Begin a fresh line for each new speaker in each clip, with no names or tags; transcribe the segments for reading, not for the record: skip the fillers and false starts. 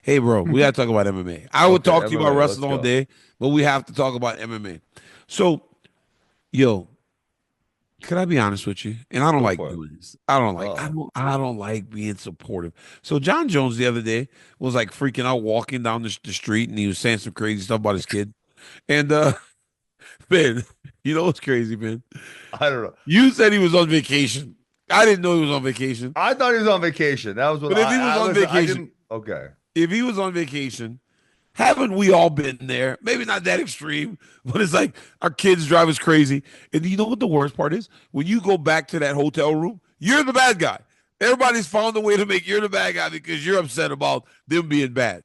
Hey, bro, we got to talk about MMA. I would
Okay,
talk to you about
MMA, let's
wrestling all
go.
day, but we have to talk about MMA. So, yo, can I be honest with you? And I don't
Go
like
for it.
doing this. I don't like.
Oh,
I don't like being supportive. So John Jones the other day was like freaking out walking down the street, and he was saying some crazy stuff about his kid. And man, you know what's crazy, man?
I don't know.
You said he was on vacation. I didn't know he was on vacation.
I thought he was on vacation. That was what
But if he was
I
on
listen. I
vacation,
didn't. Okay.
if he was on vacation, haven't we all been there? Maybe not that extreme, but it's like our kids drive us crazy. And you know what the worst part is? When you go back to that hotel room, you're the bad guy. Everybody's found a way to make you're the bad guy because you're upset about them being bad.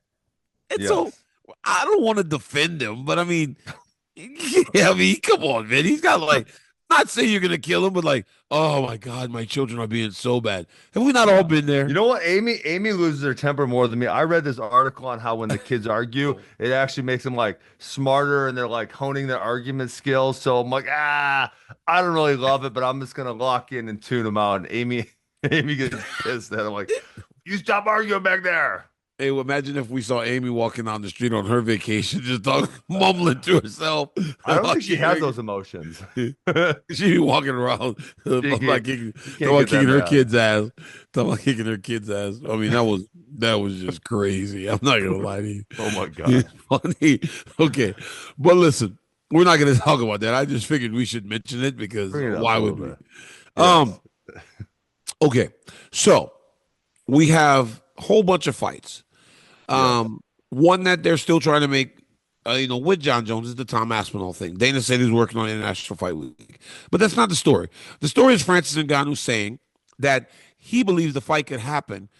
And so
Yes.
I don't want to defend him, but I mean, yeah, I mean, come on, man. He's got like, not saying you're gonna kill him, but like, oh my God, my children are being so bad. Have we not all
Yeah.
been
You
there?
know what? Amy loses her temper more than me. I read this article on how when the kids argue,
Oh.
it actually makes them like smarter and they're like honing their argument skills. So I'm like, I don't really love it, but I'm just gonna lock in and tune them out. And Amy, Amy gets pissed at. I'm like, you stop arguing back there.
Hey, well, imagine if we saw Amy walking down the street on her vacation, just talking, mumbling to herself
I don't
about
think she
kicking
has those emotions.
She be walking around
She
about
can't,
kicking,
she
talking
can't
about
get that
kicking her
mad.
kids' ass, talking about kicking her kids' ass. I mean, that was just crazy. I'm not gonna lie to you.
Oh my
It's
God.
funny. Okay, but listen, we're not gonna talk about that. I just figured we should mention it because
Bring it up
why
a
would
little
we?
bit.
Um.
Yes.
Okay, so we have a whole bunch of fights.
Yes.
One that they're still trying to make, with Jon Jones is the Tom Aspinall thing. Dana said he's working on International Fight Week, but that's not the story. The story is Francis Ngannou saying that he believes the fight could happen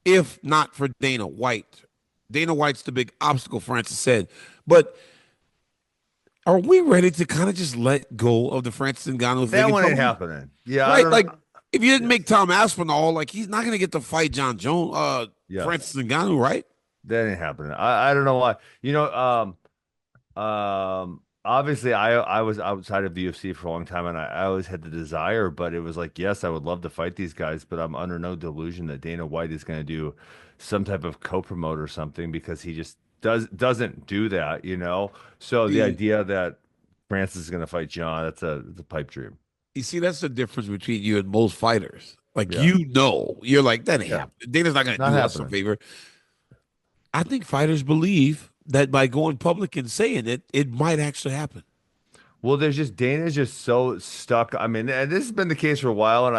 if not for Dana White. Dana White's the big obstacle, Francis said. But are we ready to kind of just let go of the Francis Ngannou thing
That
and
one
tell
ain't
him,
happening. Yeah, I
right?
don't know.
Like, if you didn't make
Yes.
Tom Aspinall, like he's not going to get to fight Jon Jones, Francis
Yes.
Ngannou, right?
That ain't happening. I don't know why. Obviously I was outside of the UFC for a long time and I always had the desire, but it was like, yes, I would love to fight these guys, but I'm under no delusion that Dana White is going to do some type of co-promote or something because he just doesn't do that, you know? So the
See,
idea that Francis is going to fight John, it's a pipe dream.
You see, that's the difference between you and most fighters. Like,
Yeah.
you're like, that ain't
Yeah.
happening. Dana's not going to
Not
do us a
happening.
favor. I think fighters believe that by going public and saying it, it might actually happen.
Well, there's just Dana's just so stuck. I mean, and this has been the case for a while, and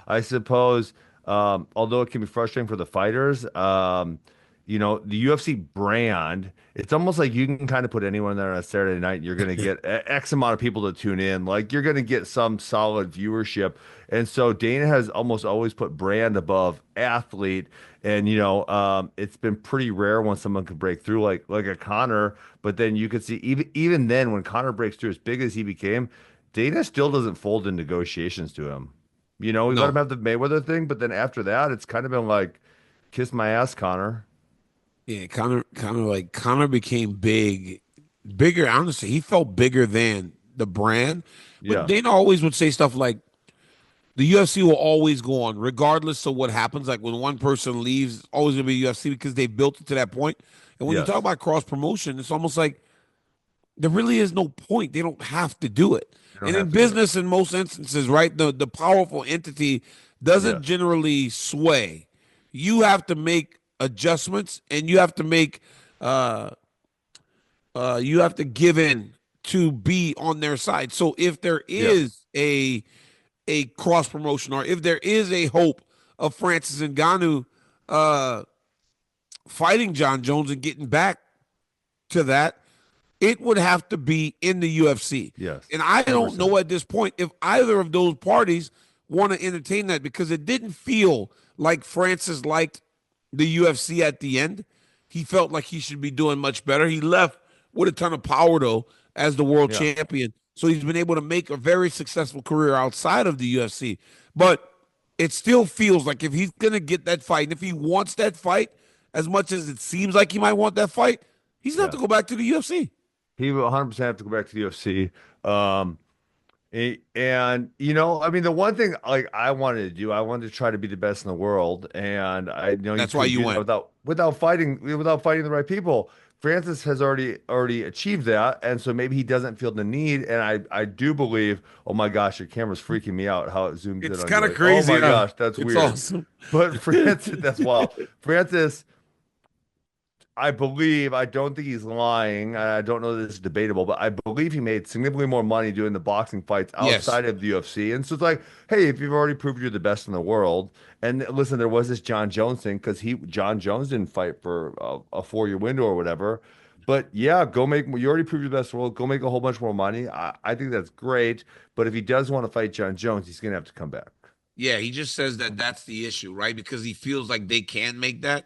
I suppose, although it can be frustrating for the fighters, the UFC brand, it's almost like you can kind of put anyone there on a Saturday night, and you're going to get X amount of people to tune in. Like you're going to get some solid viewership, and so Dana has almost always put brand above athlete. And it's been pretty rare when someone could break through like a Connor. But then you could see even then when Connor breaks through as big as he became, Dana still doesn't fold in negotiations to him. We let him
No.
have the Mayweather thing, but then after that, it's kind of been like, kiss my ass, Connor.
Yeah, Connor became bigger. Honestly, he felt bigger than the brand. But
Yeah.
Dana always would say stuff like, the UFC will always go on, regardless of what happens. Like when one person leaves, it's always gonna be UFC because they built it to that point. And when you talk
Yes.
about cross promotion, it's almost like there really is no point. They don't have to do it.
You don't
And in
have to do it.
business, in most instances, right, the powerful entity doesn't
Yes.
generally sway. You have to make adjustments, and uh, you have to give in to be on their side. So if there
Yes.
is a cross promotion, or if there is a hope of Francis Ngannou uh, fighting Jon Jones and getting back to that, it would have to be in the UFC.
Yes.
And I don't
100%.
know at this point if either of those parties want to entertain that because it didn't feel like Francis liked the UFC at the end. He felt like he should be doing much better. He left with a ton of power, though, as the world
Yeah.
champion. So he's been able to make a very successful career outside of the UFC. But it still feels like if he's going to get that fight, and if he wants that fight as much as it seems like he might want that fight, he's going to have to
Yes.
go back to the UFC.
He will 100% have to go back to the UFC. Um, And I mean, the one thing like I wanted to do, I wanted to try to be the best in the world, and I know you
That's why
couldn't
you
do that
went.
without fighting the right people. Francis has already achieved that, and so maybe he doesn't feel the need. And I do believe, oh my gosh, your camera's freaking me out how it zooms in
It's
on you.
kind of
Like, oh
crazy.
my gosh, that's
It's
weird.
awesome.
But Francis, that's wild. Francis I believe, I don't think he's lying. I don't know that this is debatable, but I believe he made significantly more money doing the boxing fights
Yes.
outside of the UFC. And so it's like, hey, if you've already proved you're the best in the world, and listen, there was this Jon Jones thing because Jon Jones didn't fight for a 4 year window or whatever. But yeah, you already proved you're the best in the world. Go make a whole bunch more money. I think that's great. But if he does want to fight Jon Jones, he's going to have to come back.
Yeah, he just says that that's the issue, right? Because he feels like they can make that.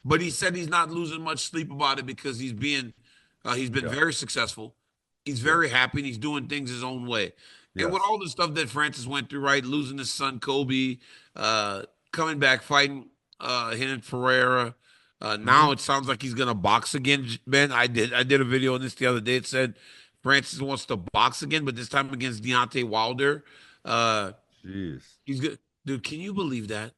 But he said he's not losing much sleep about it because he's been
Yeah.
very successful. He's
Yeah.
very happy and he's doing things his own way. And with
Yes.
all the stuff that Francis went through, right? Losing his son Kobe, coming back, fighting Renan Ferreira.
Hmm.
Now it sounds like he's gonna box again, Ben. I did a video on this the other day. It said Francis wants to box again, but this time against Deontay Wilder. Uh,
Jeez.
He's good. Dude, can you believe that?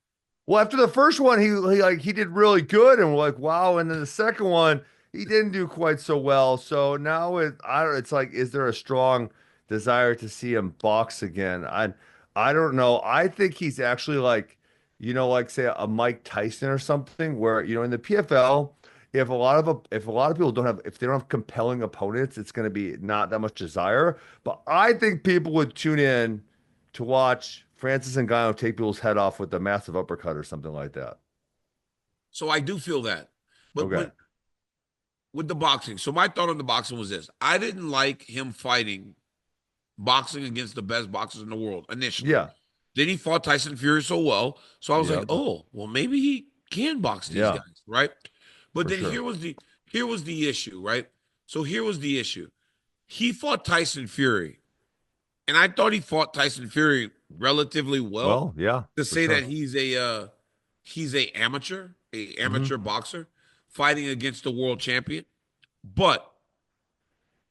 Well, after the first one, he did really good, and we're like, wow. And then the second one, he didn't do quite so well. So now it's like, is there a strong desire to see him box again? I don't know. I think he's actually like, like say a Mike Tyson or something, where in the PFL, if a lot of people if they don't have compelling opponents, it's going to be not that much desire. But I think people would tune in to watch Francis Ngannou take people's head off with a massive uppercut or something like that.
So I do feel that. But
Okay.
with the boxing, so my thought on the boxing was this. I didn't like him fighting boxing against the best boxers in the world initially.
Yeah.
Then he fought Tyson Fury so well. So I was like,
Yep.
oh, well, maybe he can box these
Yeah.
guys, right? But
For
then
sure.
here was the issue, right? So here was the issue. He fought Tyson Fury, and I thought he fought Tyson Fury relatively well
Well, yeah,
to
for
say that
sure.
he's a
Hmm.
amateur boxer fighting against the world champion. But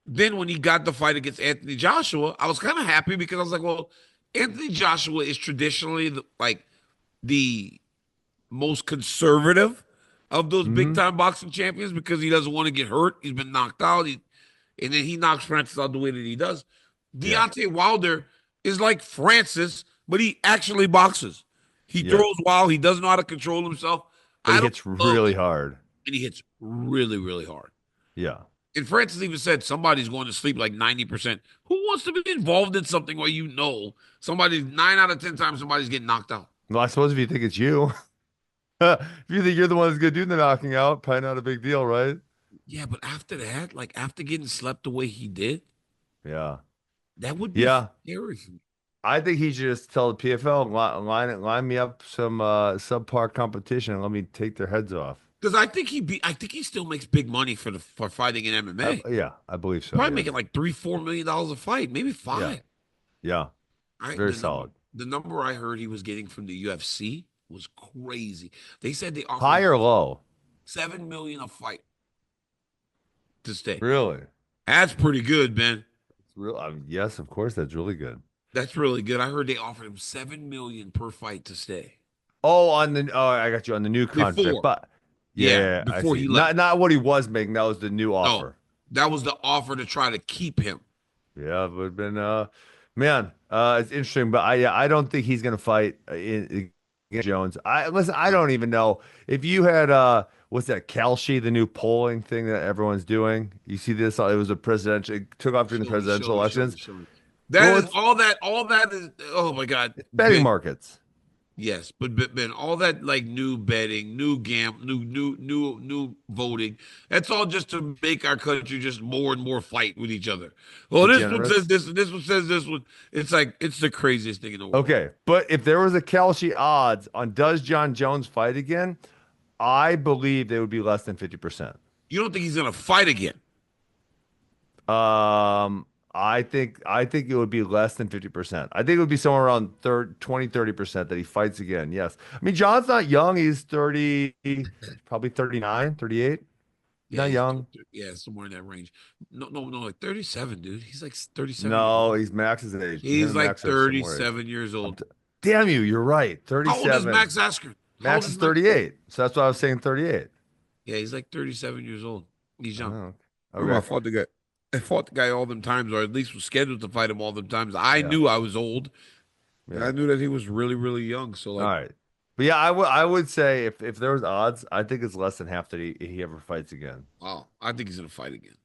then when he got the fight against Anthony Joshua, I was kind of happy because I was like, well, Anthony Joshua is traditionally the most conservative of those big
Hmm.
time boxing champions because he doesn't want to get hurt. He's been knocked out. And then he knocks Francis out the way that he does.
Yeah.
Deontay Wilder is like Francis, but he actually boxes. He
Yep.
throws wild. He doesn't know how to control himself.
But
I
he
don't
hits
love
really
it.
hard.
And he hits really, really hard.
Yeah.
And Francis even said somebody's going to sleep like 90%. Who wants to be involved in something where somebody's 9 out of 10 times somebody's getting knocked out?
Well, I suppose if you think it's you, if you think you're the one that's gonna do the knocking out, probably not a big deal, right?
Yeah, but after that, like after getting slept the way he did,
Yeah.
that would be
Yeah.
scary for me.
I think he should just tell the PFL, line me up some subpar competition and let me take their heads off.
Because I think he still makes big money for fighting in MMA.
Yeah, I believe so.
Probably
Yes.
making like $3-4 million a fight, maybe
Yeah.
five.
Yeah.
I
Very
the number
solid.
the number I heard he was getting from the UFC was crazy. They said they offered
High
him
or low?
7 million a fight to stay.
Really?
That's pretty good, man.
It's real. Yes, of course, that's really good.
That's really good. I heard they offered him 7 million per fight to stay
I got you on the new contract,
before.
but
Yeah,
yeah, I
before
see.
he left.
Not what he was making. That was the new
No,
offer.
that was the offer to try to keep him.
Yeah, it would have been man, it's interesting, but I don't think he's gonna fight against Jones. I don't even know if you had what's that Kalshi, the new polling thing that everyone's doing. You see this? It was a presidential. It took off during the
Show
presidential
me, show me,
elections.
show me. That
Well,
is all that. All that is. Oh my God,
it's betting
Ben.
markets.
Yes, but Ben, all that like new betting, new voting. That's all just to make our country just more and more fight with each other. Well, this one says
Degenerates.
this, and this one says this one. It's like it's the craziest thing in the world.
Okay, but if there was a Kalshi odds on does Jon Jones fight again, I believe they would be less than 50%.
You don't think he's gonna fight again?
I think it would be less than 50%. I think it would be somewhere around 30% that he fights again. Yes. I mean, John's not young. He's 30, probably 39, 38.
Yeah,
Not
he's
young.
yeah, somewhere in that range. No, no, no, like 37, dude. He's like 37 years
No,
old.
he's Max's age. Him
He's
and
like
Max are similar age.
37 years
I'm
old.
t Damn you, you're right.
How old is
37.
Max Askren? How old
Max
is
is
Max?
38. So that's why I was saying 38.
Yeah, he's like 37 years old. He's young.
Oh,
Remember, I
okay.
fought the guy. I fought the guy all them times, or at least was scheduled to fight him all them times. I
Yeah.
knew I was old, and
Yeah.
I knew that he was really, really young. So,
All
like,
right. But yeah, I would say if there was odds, I think it's less than half that he ever fights again.
wow, I think he's gonna fight again.